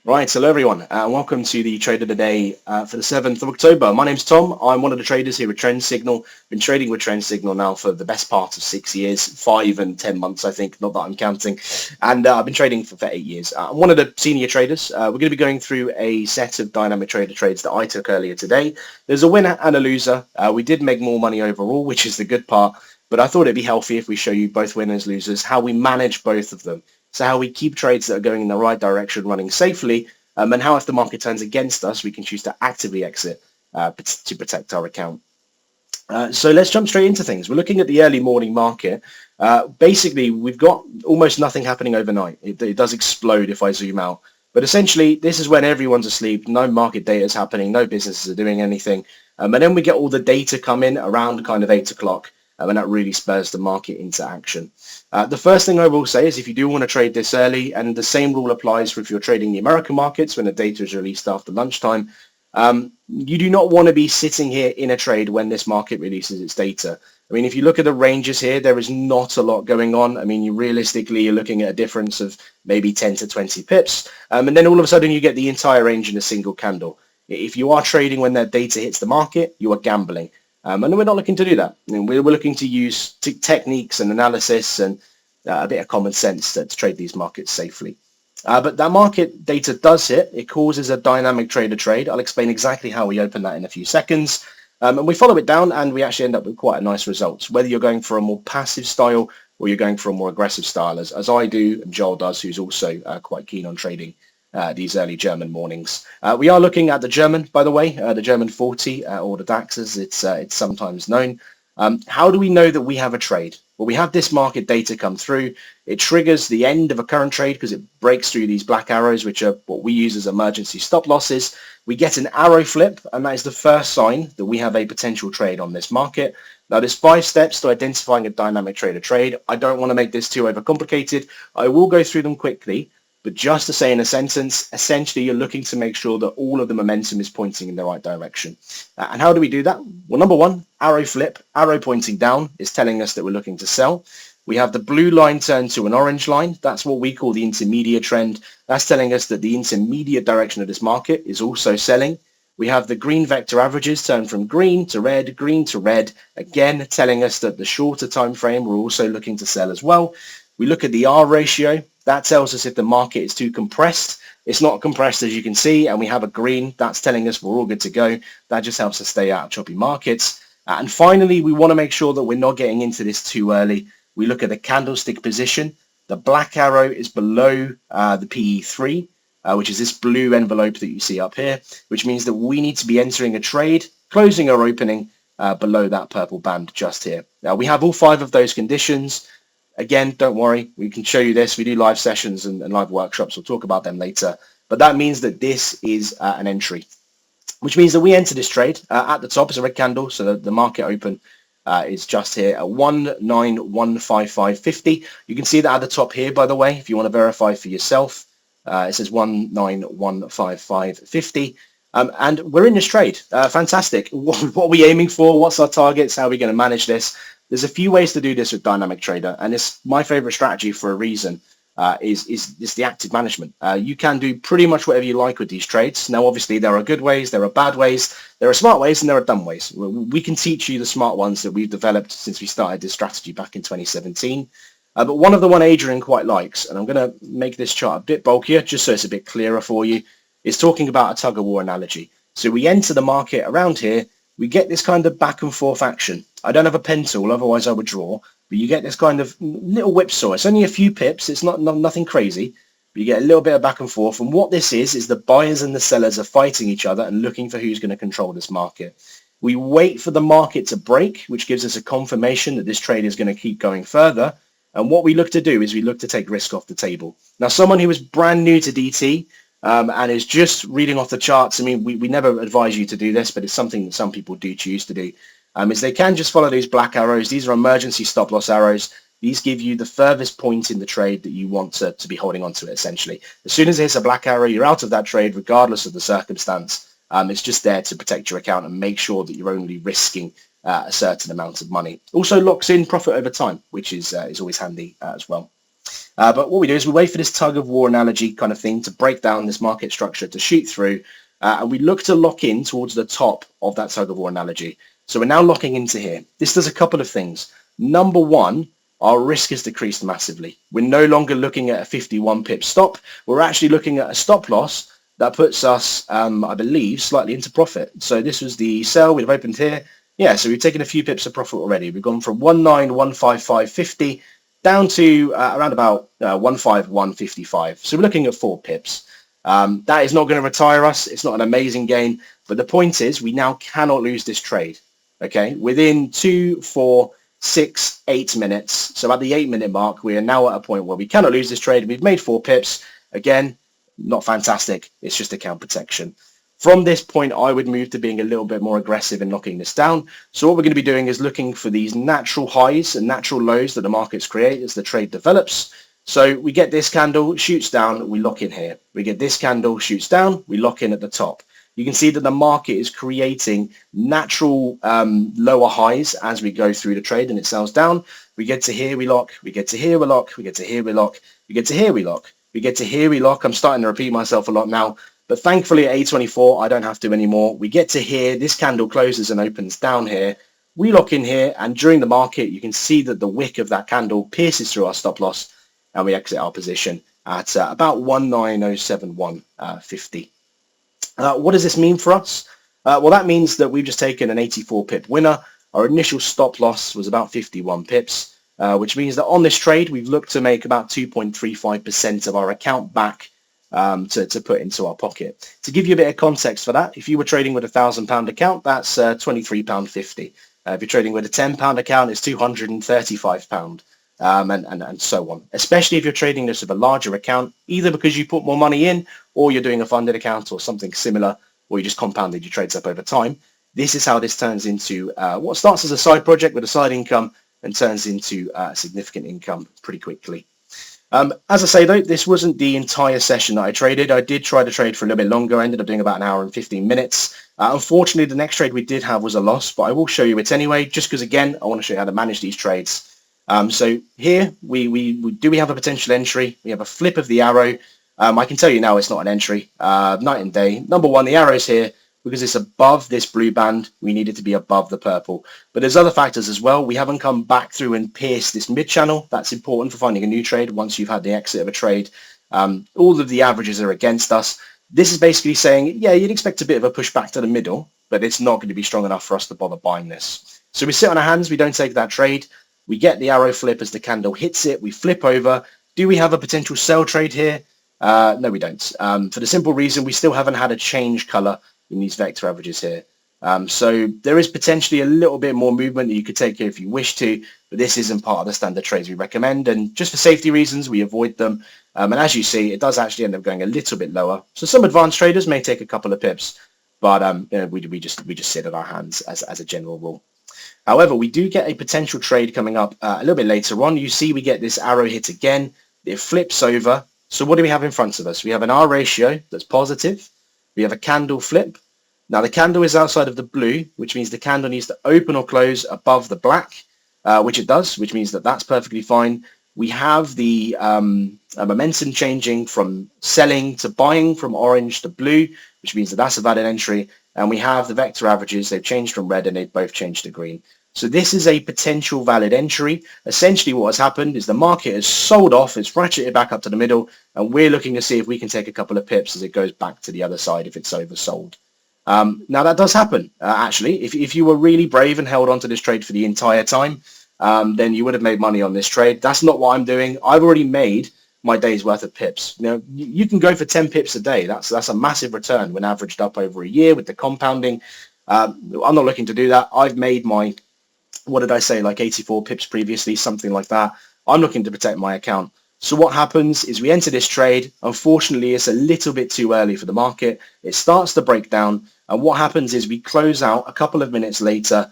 Right, hello everyone, and welcome to the Trade of the Day for the 7th of October. My name's Tom. I'm one of the traders here at Trend Signal. Been trading with Trend Signal now for the best part of 6 years, 5 and 10 months, I think, not that I'm counting. And I've been trading for 8 years. I'm one of the senior traders. We're going to be going through a set of dynamic trader trades that I took earlier today. There's a winner and a loser. We did make more money overall, which is the good part. But I thought it'd be healthy if we show you both winners, losers, how we manage both of them. So how we keep trades that are going in the right direction running safely, and how if the market turns against us, we can choose to actively exit to protect our account. So let's jump straight into things. We're looking at the early morning market. Basically, we've got almost nothing happening overnight. It does explode if I zoom out. But essentially, this is when everyone's asleep, no market data is happening, no businesses are doing anything. And then we get all the data come in around kind of 8 o'clock. And that really spurs the market into action. The first thing I will say is if you do want to trade this early, and the same rule applies for if you're trading the American markets when the data is released after lunchtime, you do not want to be sitting here in a trade when this market releases its data. I mean, if you look at the ranges here, there is not a lot going on. I mean, realistically, you're looking at a difference of maybe 10 to 20 pips. And then all of a sudden you get the entire range in a single candle. If you are trading when that data hits the market, you are gambling. And we're not looking to do that. We're looking to use techniques and analysis and a bit of common sense to trade these markets safely. But that market data does hit. It causes a dynamic trader trade. I'll explain exactly how we open that in a few seconds. And we follow it down and we actually end up with quite a nice result, whether you're going for a more passive style or you're going for a more aggressive style, as I do and Joel does, who's also quite keen on trading these early German mornings. We are looking at the German, by the way, the German 40 or the DAX as it's sometimes known. How do we know that we have a trade? Well, we have this market data come through. It triggers the end of a current trade because it breaks through these black arrows, which are what we use as emergency stop losses. We get an arrow flip, and that is the first sign that we have a potential trade on this market. Now, there's 5 steps to identifying a dynamic trader trade. I don't want to make this too overcomplicated. I will go through them quickly. But just to say in a sentence, essentially you're looking to make sure that all of the momentum is pointing in the right direction. And how do we do that? Well, number one, arrow flip, arrow pointing down is telling us that we're looking to sell. We have the blue line turn to an orange line. That's what we call the intermediate trend. That's telling us that the intermediate direction of this market is also selling. We have the green vector averages turn from green to red, again telling us that the shorter time frame we're also looking to sell as well. We look at the R ratio. That tells us if the market is too compressed. It's not compressed, as you can see, and we have a green. That's telling us we're all good to go. That just helps us stay out of choppy markets. And finally, we want to make sure that we're not getting into this too early. We look at the candlestick position. The black arrow is below the PE3, which is this blue envelope that you see up here, which means that we need to be entering a trade, closing or opening below that purple band just here. Now, we have all 5 of those conditions. Again, don't worry, we can show you this. We do live sessions and live workshops. We'll talk about them later. But that means that this is an entry, which means that we enter this trade. At the top is a red candle, so the market open is just here at 19155.50. You can see that at the top here, by the way, if you want to verify for yourself. It says 19155.50. And we're in this trade. Fantastic. What are we aiming for? What's our targets? How are we going to manage this? There's a few ways to do this with Dynamic Trader, and it's my favorite strategy for a reason. Is the active management. You can do pretty much whatever you like with these trades. Now, obviously, there are good ways, there are bad ways, there are smart ways, and there are dumb ways. We can teach you the smart ones that we've developed since we started this strategy back in 2017. But one of the one Adrian quite likes, and I'm going to make this chart a bit bulkier just so it's a bit clearer for you, is talking about a tug-of-war analogy. So we enter the market around here, we get this kind of back and forth action. I don't have a pen tool, otherwise I would draw. But you get this kind of little whipsaw. It's only a few pips. It's nothing crazy. But you get a little bit of back and forth. And what this is the buyers and the sellers are fighting each other and looking for who's going to control this market. We wait for the market to break, which gives us a confirmation that this trade is going to keep going further. And what we look to do is we look to take risk off the table. Now, someone who is brand new to DT and is just reading off the charts, I mean, we never advise you to do this, but it's something that some people do choose to do. Is they can just follow these black arrows. These are emergency stop loss arrows. These give you the furthest point in the trade that you want to be holding on to it, essentially. As soon as it hits a black arrow, you're out of that trade, regardless of the circumstance. It's just there to protect your account and make sure that you're only risking a certain amount of money. Also locks in profit over time, which is always handy as well. But what we do is we wait for this tug of war analogy kind of thing to break down this market structure, to shoot through, and we look to lock in towards the top of that tug of war analogy. So we're now locking into here. This does a couple of things. Number one, our risk has decreased massively. We're no longer looking at a 51 pip stop. We're actually looking at a stop loss that puts us, I believe, slightly into profit. So this was the sell we've opened here. Yeah, so we've taken a few pips of profit already. We've gone from 19155.50 down to around about 15155. So we're looking at 4 pips. That is not going to retire us. It's not an amazing gain. But the point is, we now cannot lose this trade. Okay, within 2, 4, 6, 8 minutes. So at the 8-minute mark, we are now at a point where we cannot lose this trade. We've made 4 pips. Again, not fantastic. It's just account protection. From this point, I would move to being a little bit more aggressive in knocking this down. So what we're going to be doing is looking for these natural highs and natural lows that the markets create as the trade develops. So we get this candle, shoots down, we lock in here. We get this candle, shoots down, we lock in at the top. You can see that the market is creating natural lower highs as we go through the trade, and it sells down. We get to here, we lock. We get to here, we lock. We get to here, we lock. We get to here, we lock. We get to here, we lock. I'm starting to repeat myself a lot now, but thankfully at 8:24, I don't have to anymore. We get to here, this candle closes and opens down here. We lock in here, and during the market, you can see that the wick of that candle pierces through our stop loss, and we exit our position at about 19071.50. What does this mean for us? Well, that means that we've just taken an 84 pip winner. Our initial stop loss was about 51 pips, which means that on this trade, we've looked to make about 2.35% of our account back to put into our pocket. To give you a bit of context for that, if you were trading with a £1,000 account, that's £23.50. If you're trading with a £10 account, it's £235. And so on, especially if you're trading this with a larger account, either because you put more money in or you're doing a funded account or something similar, or you just compounded your trades up over time. This is how this turns into what starts as a side project with a side income and turns into significant income pretty quickly. As I say though, this wasn't the entire session that I traded. I did try to trade for a little bit longer. I ended up doing about an hour and 15 minutes. Unfortunately, the next trade we did have was a loss, but I will show you it anyway, just because again, I want to show you how to manage these trades. So here we have a potential entry. We have a flip of the arrow. I can tell you now it's not an entry. Night and day. Number one, the arrow's here because it's above this blue band. We need it to be above the purple. But there's other factors as well. We haven't come back through and pierced this mid channel. That's important for finding a new trade once you've had the exit of a trade. All of the averages are against us. This is basically saying, yeah, you'd expect a bit of a push back to the middle, but it's not going to be strong enough for us to bother buying this. So we sit on our hands. We don't take that trade. We get the arrow flip as the candle hits it. We flip over. Do we have a potential sell trade here? No, we don't. For the simple reason we still haven't had a change color in these vector averages here. So there is potentially a little bit more movement that you could take here if you wish to, but this isn't part of the standard trades we recommend. And just for safety reasons, we avoid them. And as you see, it does actually end up going a little bit lower. So some advanced traders may take a couple of pips, but we just sit on our hands as a general rule. However, we do get a potential trade coming up a little bit later on. You see we get this arrow hit again. It flips over. So what do we have in front of us? We have an R ratio that's positive. We have a candle flip. Now the candle is outside of the blue, which means the candle needs to open or close above the black, which it does, which means that that's perfectly fine. We have the momentum changing from selling to buying from orange to blue, which means that that's a valid entry. And we have the vector averages. They've changed from red and they've both changed to green. So this is a potential valid entry. Essentially what has happened is the market has sold off, it's ratcheted back up to the middle, and we're looking to see if we can take a couple of pips as it goes back to the other side if it's oversold. Now that does happen, actually. If you were really brave and held on to this trade for the entire time, then you would have made money on this trade. That's not what I'm doing. I've already made my day's worth of pips. You know, you can go for 10 pips a day. That's a massive return when averaged up over a year with the compounding. I'm not looking to do that. I've made my, what did I say, like 84 pips previously, something like that. I'm looking to protect my account. So what happens is we enter this trade. Unfortunately, it's a little bit too early for the market. It starts to break down. And what happens is we close out a couple of minutes later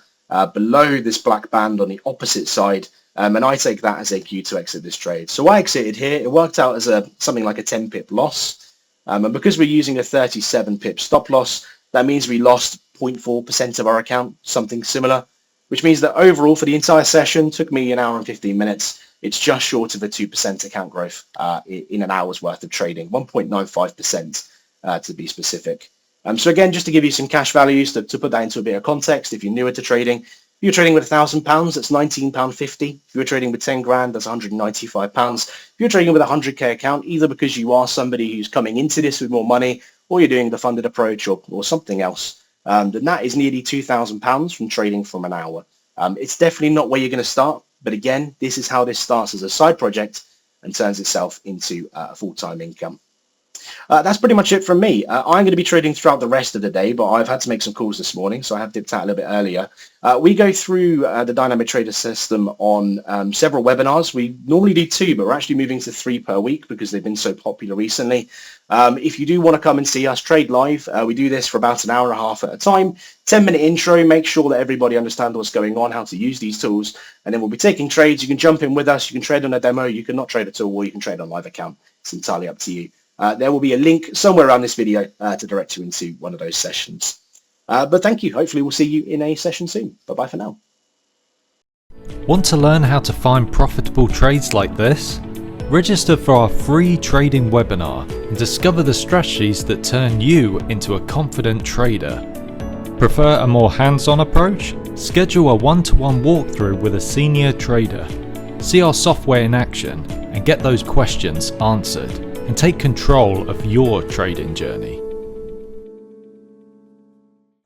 below this black band on the opposite side. And I take that as a cue to exit this trade. So I exited here. It worked out as something like a 10 pip loss. And because we're using a 37 pip stop loss, that means we lost 0.4% of our account, something similar, which means that overall for the entire session took me an hour and 15 minutes. it's just short of a 2% account growth in an hour's worth of trading, 1.95% to be specific. So again, just to give you some cash values to put that into a bit of context, if you're newer to trading, if you're trading with £1,000, that's £19.50. If you're trading with 10 grand, that's £195. If you're trading with a 100k account, either because you are somebody who's coming into this with more money, or you're doing the funded approach or something else, then that is nearly £2,000 from trading from an hour. It's definitely not where you're going to start, but again, this is how this starts as a side project and turns itself into a full-time income. That's pretty much it from me. I'm going to be trading throughout the rest of the day, but I've had to make some calls this morning, so I have dipped out a little bit earlier. We go through the Dynamic Trader system on several webinars. We normally do 2, but we're actually moving to 3 per week because they've been so popular recently. If you do want to come and see us trade live, we do this for about an hour and a half at a time. 10-minute intro, make sure that everybody understands what's going on, how to use these tools, and then we'll be taking trades. You can jump in with us, you can trade on a demo, you can not trade at all, or you can trade on live account. It's entirely up to you. There will be a link somewhere around this video to direct you into one of those sessions. But thank you. Hopefully we'll see you in a session soon. Bye-bye for now. Want to learn how to find profitable trades like this? Register for our free trading webinar and discover the strategies that turn you into a confident trader. Prefer a more hands-on approach? Schedule a one-to-one walkthrough with a senior trader. See our software in action and get those questions answered, and take control of your trading journey.